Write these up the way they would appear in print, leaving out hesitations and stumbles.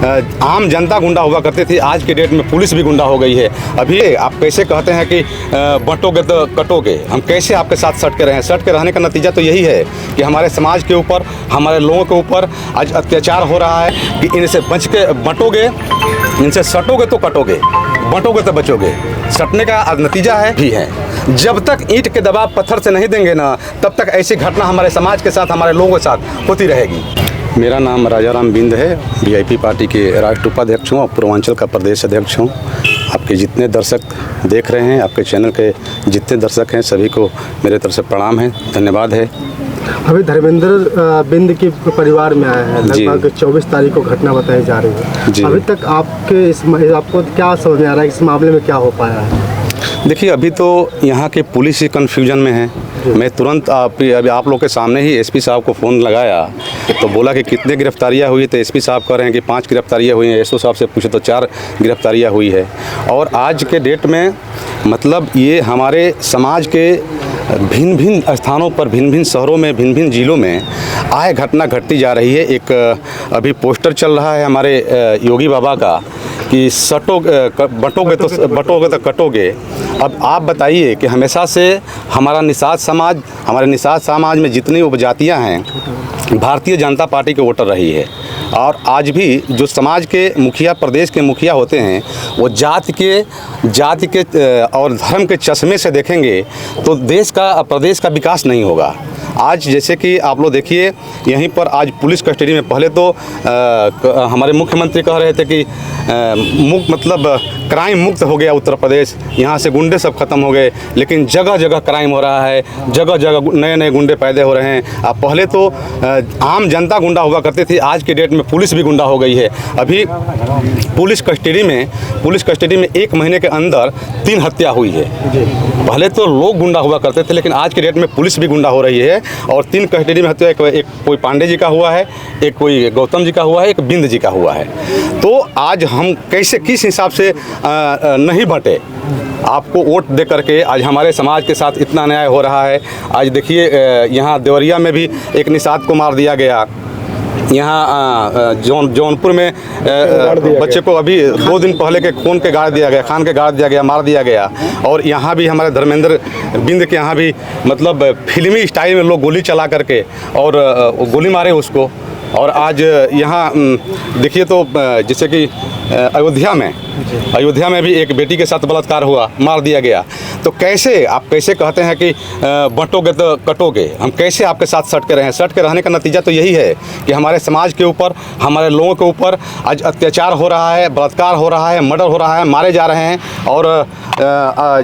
आम जनता गुंडा हुआ करती थी, आज के डेट में पुलिस भी गुंडा हो गई है। अभी आप कैसे कहते हैं कि बंटोगे तो कटोगे, हम कैसे आपके साथ सट के रहें? सट के रहने का नतीजा तो यही है कि हमारे समाज के ऊपर, हमारे लोगों के ऊपर आज अत्याचार हो रहा है कि इनसे बच के बंटोगे, इनसे सटोगे तो कटोगे, बंटोगे तो बचोगे। सटने का नतीजा है भी है। जब तक ईंट के दबाव पत्थर से नहीं देंगे ना, तब तक ऐसी घटना हमारे समाज के साथ, हमारे लोगों के साथ होती रहेगी। मेरा नाम राजाराम बिंद है, वीआईपी पार्टी के राष्ट्रीय उपाध्यक्ष हूँ और पूर्वांचल का प्रदेश अध्यक्ष हूँ। आपके जितने दर्शक देख रहे हैं, आपके चैनल के जितने दर्शक हैं, सभी को मेरे तरफ से प्रणाम है, धन्यवाद है। अभी धर्मेंद्र बिंद के परिवार में आया है, लगभग 24 तारीख को घटना बताई जा रही है। अभी तक आपको क्या समझ में आ रहा है, इस मामले में क्या हो पाया है? देखिए, अभी तो यहाँ के पुलिस ही कन्फ्यूजन में है। मैं तुरंत अभी आप लोग के सामने ही एसपी साहब को फ़ोन लगाया तो बोला कि कितने गिरफ्तारियाँ हुई, तो एसपी साहब कह रहे हैं कि 5 गिरफ्तारियाँ हुई हैं। एसओ साहब से पूछे तो 4 गिरफ्तारियाँ हुई है। और आज के डेट में मतलब ये हमारे समाज के भिन्न भिन्न स्थानों पर, भिन्न भिन्न शहरों में, भिन्न भिन्न ज़िलों में आए घटना घटती जा रही है। एक अभी पोस्टर चल रहा है हमारे योगी बाबा का कि बटोगे तो कटोगे। अब आप बताइए कि हमेशा से हमारे निषाद समाज में जितनी उपजातियां हैं, भारतीय जनता पार्टी के वोटर रही है। और आज भी जो समाज के मुखिया, प्रदेश के मुखिया होते हैं, वो जाति के और धर्म के चश्मे से देखेंगे तो देश का, प्रदेश का विकास नहीं होगा। आज जैसे कि आप लोग देखिए, यहीं पर आज पुलिस कस्टडी में, पहले तो हमारे मुख्यमंत्री कह रहे थे कि मतलब क्राइम मुक्त हो गया उत्तर प्रदेश, यहाँ से गुंडे सब खत्म हो गए, लेकिन जगह जगह क्राइम हो रहा है, जगह जगह नए नए गुंडे पैदा हो रहे हैं। अब पहले तो आम जनता गुंडा हुआ करती थी, आज के डेट में पुलिस भी गुंडा हो गई है। अभी पुलिस कस्टडी में 1 महीने के अंदर 3 हत्या हुई है। पहले तो लोग गुंडा हुआ करते थे, लेकिन आज के डेट में पुलिस भी गुंडा हो रही है। और 3 कस्टडी में हत्या, एक कोई पांडे जी का हुआ है, एक कोई गौतम जी का हुआ है, एक बिंद जी का हुआ है। तो आज हम कैसे, किस हिसाब से नहीं बटे? आपको वोट दे करके आज हमारे समाज के साथ इतना अन्याय हो रहा है। आज देखिए, यहाँ देवरिया में भी एक निषाद को मार दिया गया। यहाँ जौनपुर में बच्चे को अभी 2 दिन पहले के खून के गाड़ दिया गया, खान के गाड़ दिया गया, मार दिया गया। और यहाँ भी हमारे धर्मेंद्र बिंद के यहाँ भी मतलब फिल्मी स्टाइल में लोग गोली चला करके और गोली मारे उसको। और आज यहाँ देखिए तो जैसे कि अयोध्या में भी एक बेटी के साथ बलात्कार हुआ, मार दिया गया। तो कैसे आप कहते हैं कि बंटोगे तो कटोगे, हम कैसे आपके साथ सट के रहें? सट के रहने का नतीजा तो यही है कि हमारे समाज के ऊपर, हमारे लोगों के ऊपर आज अत्याचार हो रहा है, बलात्कार हो रहा है, मर्डर हो रहा है, मारे जा रहे हैं। और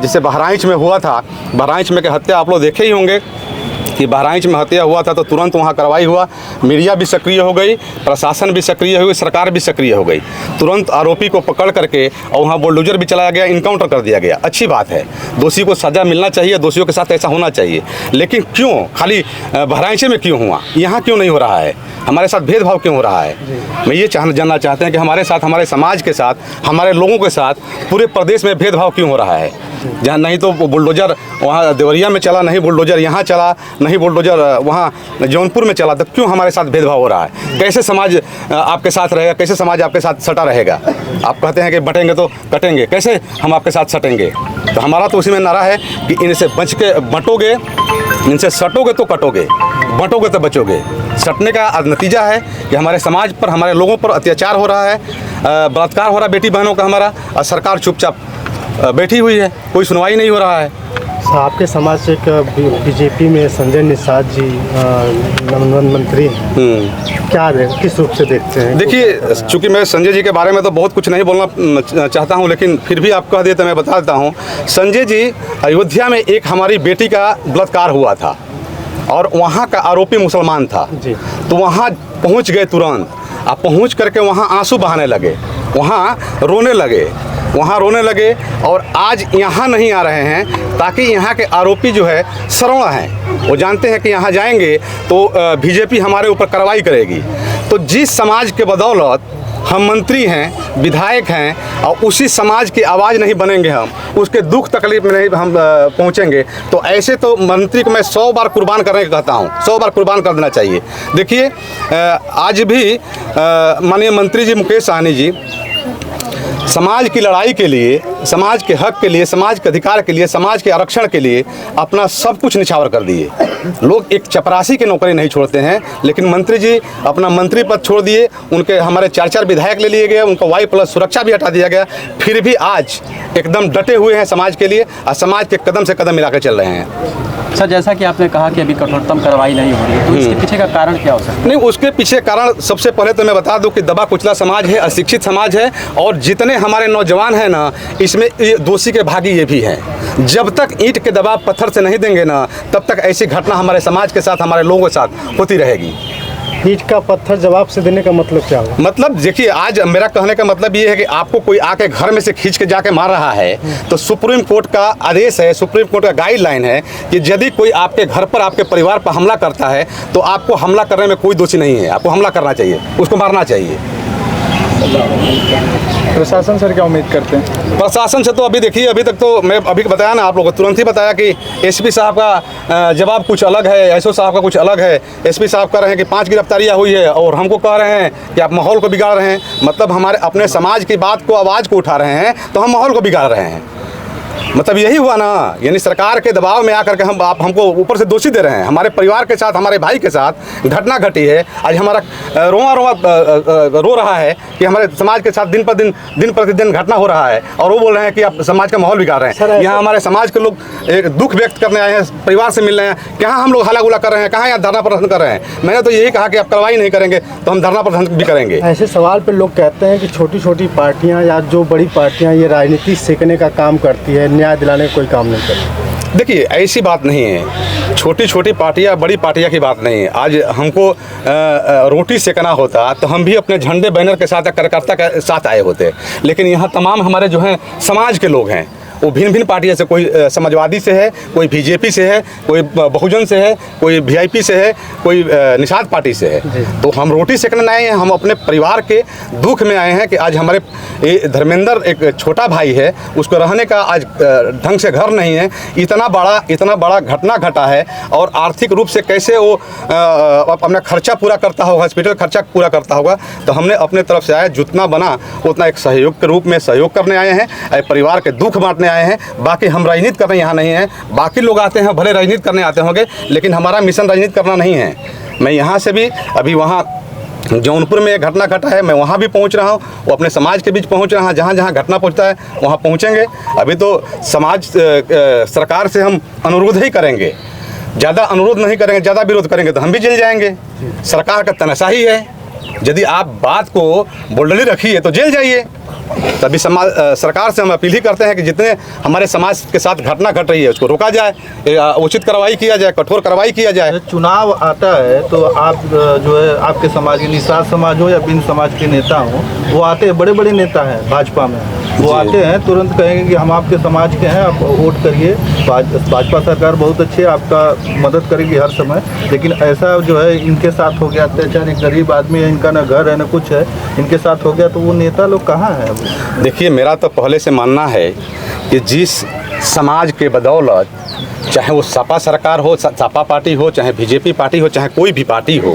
जैसे बहराइच में हुआ था, बहराइच में की हत्या आप लोग देखे ही होंगे कि बहराइच में हत्या हुआ था तो तुरंत वहाँ कार्रवाई हुआ, मीडिया भी सक्रिय हो गई, प्रशासन भी सक्रिय हो गई, सरकार भी सक्रिय हो गई। तुरंत आरोपी को पकड़ करके और वहाँ बुलडोजर भी चलाया गया, इनकाउंटर कर दिया गया। अच्छी बात है, दोषी को सज़ा मिलना चाहिए, दोषियों के साथ ऐसा होना चाहिए। लेकिन क्यों खाली बहराइच में क्यों हुआ, यहाँ क्यों नहीं हो रहा है? हमारे साथ भेदभाव क्यों हो रहा है? मैं ये जानना चाहते हैं कि हमारे साथ, हमारे समाज के साथ, हमारे लोगों के साथ पूरे प्रदेश में भेदभाव क्यों हो रहा है? जहाँ नहीं तो बुलडोजर वहाँ देवरिया में चला, नहीं बुलडोजर यहाँ चला, नहीं बुलडोजर वहाँ जौनपुर में चला, तो क्यों हमारे साथ भेदभाव हो रहा है? कैसे समाज आपके साथ रहेगा? कैसे समाज आपके साथ सटा रहेगा? आप कहते हैं कि बटेंगे तो कटेंगे, कैसे हम आपके साथ सटेंगे? तो हमारा तो उसी में नारा है कि इनसे बटोगे, इनसे सटोगे तो कटोगे, बटोगे तो बचोगे। सटने का नतीजा है कि हमारे समाज पर, हमारे लोगों पर अत्याचार हो रहा है, बलात्कार हो रहा है बेटी बहनों का हमारा, और सरकार चुपचाप बैठी हुई है, कोई सुनवाई नहीं हो रहा है। आपके समाज से एक बीजेपी में संजय निषाद जी मंत्री हैं, क्या किस रूप से देखते हैं? देखिए, चूँकि मैं संजय जी के बारे में तो बहुत कुछ नहीं बोलना चाहता हूं, लेकिन फिर भी आप कह देते मैं बता देता हूं। संजय जी, अयोध्या में एक हमारी बेटी का बलात्कार हुआ था और वहाँ का आरोपी मुसलमान था, तो वहाँ पहुँच गए तुरंत। आप पहुँच करके वहाँ आंसू बहाने लगे, वहाँ रोने लगे और आज यहाँ नहीं आ रहे हैं ताकि यहाँ के आरोपी जो है सरवण हैं, वो जानते हैं कि यहाँ जाएंगे तो बीजेपी हमारे ऊपर कार्रवाई करेगी। तो जिस समाज के बदौलत हम मंत्री हैं, विधायक हैं और उसी समाज की आवाज़ नहीं बनेंगे, हम उसके दुख तकलीफ में नहीं हम पहुँचेंगे, तो ऐसे तो मंत्री को मैं 100 बार कुर्बान करने का कहता हूँ, 100 बार कुर्बान कर देना चाहिए। देखिए आज भी माननीय मंत्री जी मुकेश सहनी जी समाज की लड़ाई के लिए, समाज के हक के लिए, समाज के अधिकार के लिए, समाज के आरक्षण के लिए अपना सब कुछ निछावर कर दिए। लोग एक चपरासी की नौकरी नहीं छोड़ते हैं, लेकिन मंत्री जी अपना मंत्री पद छोड़ दिए, उनके हमारे 4 विधायक ले लिए गए, उनका Y+ सुरक्षा भी हटा दिया गया, फिर भी आज एकदम डटे हुए हैं समाज के लिए और समाज के कदम से कदम मिलाकर चल रहे हैं। सर, जैसा कि आपने कहा कि अभी कठोरतम कार्रवाई नहीं हो रही है, तो इसके पीछे का कारण क्या हो सकता है? नहीं, उसके पीछे कारण सबसे पहले तो मैं बता दूं कि दबा कुचला समाज है, अशिक्षित समाज है, और जितने हमारे नौजवान हैं ना, इसमें दोषी के भागी ये भी हैं। जब तक ईंट के दबाव पत्थर से नहीं देंगे ना, तब तक ऐसी घटना हमारे समाज के साथ, हमारे लोगों के साथ होती रहेगी। ईंट का पत्थर जवाब से देने का मतलब क्या हुआ? मतलब देखिए, आज मेरा कहने का मतलब ये है कि आपको कोई आके घर में से खींच के जाके मार रहा है, तो सुप्रीम कोर्ट का आदेश है, सुप्रीम कोर्ट का गाइडलाइन है कि यदि कोई आपके घर पर, आपके परिवार पर हमला करता है, तो आपको हमला करने में कोई दोषी नहीं है, आपको हमला करना चाहिए, उसको मारना चाहिए। प्रशासन सर क्या उम्मीद करते हैं? प्रशासन से तो अभी देखिए, अभी तक तो मैं अभी बताया ना आप लोगों को, तुरंत ही बताया कि एसपी साहब का जवाब कुछ अलग है, एसओ साहब का कुछ अलग है। एसपी साहब कह रहे हैं कि 5 गिरफ्तारियां हुई है और हमको कह रहे हैं कि आप माहौल को बिगाड़ रहे हैं। मतलब हमारे अपने समाज की बात को, आवाज़ को उठा रहे हैं, तो हम माहौल को बिगाड़ रहे हैं। मतलब यही हुआ ना, यानी सरकार के दबाव में आकर के आप हमको ऊपर से दोषी दे रहे हैं। हमारे परिवार के साथ, हमारे भाई के साथ घटना घटी है, आज हमारा रोआ रो रहा है कि हमारे समाज के साथ दिन प्रतिदिन घटना हो रहा है, और वो बोल रहे हैं कि आप समाज का माहौल बिगाड़ रहे हैं। यहाँ हमारे समाज के लोग एक दुख व्यक्त करने आए हैं, परिवार से मिल रहे हैं, कहाँ हम लोग हला गुला कर रहे हैं, कहाँ यहाँ धरना प्रदर्शन कर रहे हैं। मैंने तो यही कहा कि आप कार्रवाई नहीं करेंगे तो हम धरना प्रदर्शन भी करेंगे। ऐसे सवाल पर लोग कहते हैं कि छोटी छोटी पार्टियाँ या जो बड़ी पार्टियाँ ये राजनीति सेकने का काम करती है, न्याय दिलाने का कोई काम नहीं करती। देखिए, ऐसी बात नहीं है, छोटी छोटी पार्टियाँ बड़ी पार्टियाँ की बात नहीं है। आज हमको रोटी सेकना होता तो हम भी अपने झंडे बैनर के साथ, कार्यकर्ता के साथ आए होते, लेकिन यहाँ तमाम हमारे जो हैं समाज के लोग हैं, वो भिन्न भिन्न पार्टियों से, कोई समाजवादी से है, कोई बीजेपी से है, कोई बहुजन से है, कोई वीआईपी से है, कोई निषाद पार्टी से है। तो हम रोटी सेकने आए हैं, हम अपने परिवार के दुख में आए हैं कि आज हमारे धर्मेंद्र एक छोटा भाई है, उसको रहने का आज ढंग से घर नहीं है। इतना बड़ा घटना घटा है, और आर्थिक रूप से कैसे वो अपना खर्चा पूरा करता होगा, हॉस्पिटल खर्चा पूरा करता होगा। तो हमने अपने तरफ से आया, जितना बना उतना एक सहयोग के रूप में सहयोग करने आए हैं, परिवार के दुख बांटने आए हैं। बाकी हम राजनीति करने यहाँ नहीं हैं। बाकी लोग आते हैं, भले राजनीति करने आते होंगे, लेकिन हमारा मिशन राजनीति करना नहीं है। मैं यहाँ से भी अभी वहाँ जौनपुर में एक घटना घटा है, मैं वहाँ भी पहुँच रहा हूँ, वो अपने समाज के बीच पहुँच रहा हूँ। जहाँ जहाँ घटना पहुँचता है वहाँ पहुँचेंगे। अभी तो समाज सरकार से हम अनुरोध ही करेंगे, ज़्यादा अनुरोध नहीं करेंगे, ज़्यादा विरोध करेंगे तो हम भी जेल जाएंगे। सरकार का तनाशाही है, यदि आप बात को बोल्डली रखिए तो जेल जाइए। तभी सरकार से हम अपील ही करते हैं कि जितने हमारे समाज के साथ घटना घट रही है उसको रोका जाए, उचित कार्रवाई किया जाए, कठोर कार्रवाई किया जाए। चुनाव आता है तो आप जो है आपके समाज के, निषाद समाज हो या बिन समाज के नेता हो, वो आते हैं, बड़े बड़े नेता हैं भाजपा में, वो आते हैं तुरंत कहेंगे कि हम आपके समाज के हैं, आप वोट करिए, भाजपा सरकार बहुत अच्छी है, आपका मदद करेगी हर समय। लेकिन ऐसा जो है इनके साथ हो गया अत्याचार, एक गरीब आदमी है, इनका ना घर है ना कुछ है, इनके साथ हो गया, तो वो नेता लोग कहाँ हैं? देखिए, मेरा तो पहले से मानना है कि जिस समाज के बदौलत, चाहे वो सपा सरकार हो, सपा पार्टी हो, चाहे बीजेपी पार्टी हो, चाहे कोई भी पार्टी हो,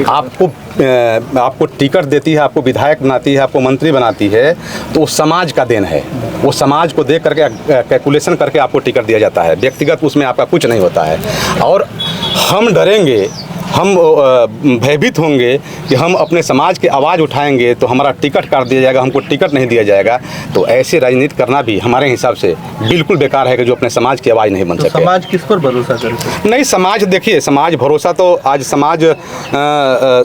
आपको टिकट देती है, आपको विधायक बनाती है, आपको मंत्री बनाती है, तो वो समाज का देन है। वो समाज को देख करके कैलकुलेशन करके आपको टिकट दिया जाता है, व्यक्तिगत उसमें आपका कुछ नहीं होता है। और हम डरेंगे, हम भयभीत होंगे कि हम अपने समाज की आवाज़ उठाएंगे तो हमारा टिकट काट दिया जाएगा, हमको टिकट नहीं दिया जाएगा। तो ऐसे राजनीति करना भी हमारे हिसाब से बिल्कुल बेकार है कि जो अपने समाज की आवाज़ नहीं बन सके। समाज किस पर भरोसा करे? नहीं, समाज देखिए, समाज भरोसा तो आज समाज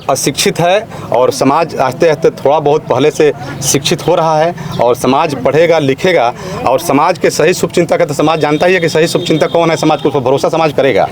अशिक्षित है, और समाज आस्ते आस्ते थोड़ा बहुत पहले से शिक्षित हो रहा है, और समाज पढ़ेगा लिखेगा, और समाज के सही शुभचिंतक है तो समाज जानता ही है कि सही शुभचिंतक कौन है, समाज को भरोसा समाज करेगा।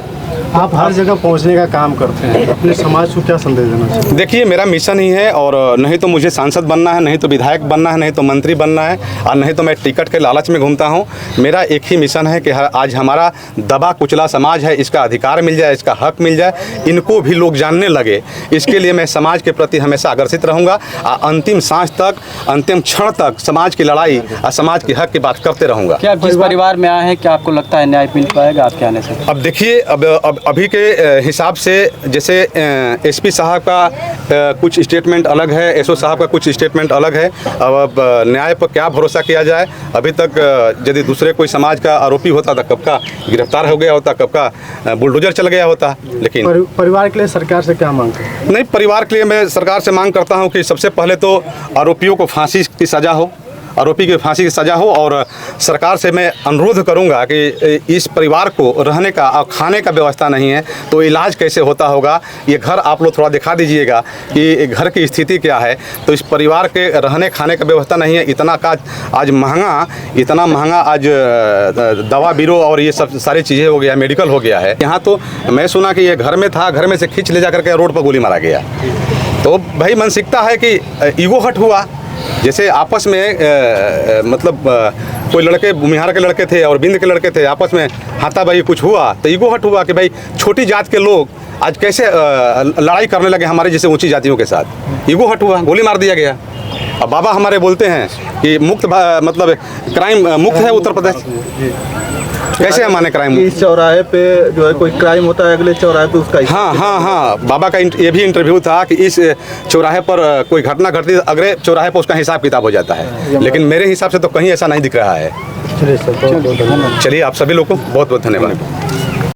आप हर जगह पहुंचने का काम करते करते हैं, अपने समाज को क्या संदेश देना चाहिए? देखिए, मेरा मिशन ही है, और नहीं तो मुझे सांसद बनना है, नहीं तो विधायक बनना है, नहीं तो मंत्री बनना है, और नहीं तो मैं टिकट के लालच में घूमता हूँ। मेरा एक ही मिशन है कि आज हमारा दबा कुचला समाज है, इसका अधिकार मिल जाए, इसका हक मिल जाए, इनको भी लोग जानने लगे। इसके लिए मैं समाज के प्रति हमेशा आकर्षित रहूँगा, अंतिम सांस तक, अंतिम क्षण तक समाज की लड़ाई और समाज के हक की बात करते रहूँगा। क्या जिस परिवार में आए हैं, क्या आपको लगता है न्याय मिल पाएगा आपके आने से? अब देखिए, अब अभी के हिसाब से जैसे एसपी साहब का कुछ स्टेटमेंट अलग है, एसओ साहब का कुछ स्टेटमेंट अलग है। अब न्याय पर क्या भरोसा किया जाए? अभी तक यदि दूसरे कोई समाज का आरोपी होता तो कब का गिरफ्तार हो गया होता, कब का बुलडोजर चल गया होता। लेकिन परिवार के लिए सरकार से क्या मांग करते हैं? नहीं, परिवार के लिए मैं सरकार से मांग करता हूं कि सबसे पहले तो आरोपियों को फांसी की सज़ा हो, आरोपी की फांसी की सज़ा हो। और सरकार से मैं अनुरोध करूंगा कि इस परिवार को रहने का और खाने का व्यवस्था नहीं है तो इलाज कैसे होता होगा, ये घर आप लोग थोड़ा दिखा दीजिएगा कि घर की स्थिति क्या है। तो इस परिवार के रहने खाने का व्यवस्था नहीं है, इतना का आज महंगा, इतना महंगा आज दवा बीरो और ये सब सारी चीज़ें हो गया, मेडिकल हो गया है। यहाँ तो मैं सुना कि ये घर में था, घर में से खींच ले जा करके रोड पर गोली मारा गया। तो भाई मानसिकता है कि ईगो हट हुआ। जैसे आपस में मतलब कोई लड़के भूमिहार के लड़के थे और बिंद के लड़के थे, आपस में हाथापाई कुछ हुआ तो ईगो हट हुआ कि भाई छोटी जात के लोग आज कैसे लड़ाई करने लगे हमारे जैसे ऊंची जातियों के साथ। ईगो हट हुआ, गोली मार दिया गया। अब बाबा हमारे बोलते हैं कि मुक्त मतलब क्राइम मुक्त है उत्तर प्रदेश, कैसे हम माने क्राइम? इस चौराहे पे जो है कोई क्राइम होता है, अगले चौराहे पे उसका हाँ, बाबा का ये भी इंटरव्यू था कि इस चौराहे पर कोई घटना घटती है, अगले चौराहे पर उसका हिसाब किताब हो जाता है। लेकिन मेरे हिसाब से तो कहीं ऐसा नहीं दिख रहा है। चलिए, आप सभी लोग को बहुत बहुत धन्यवाद।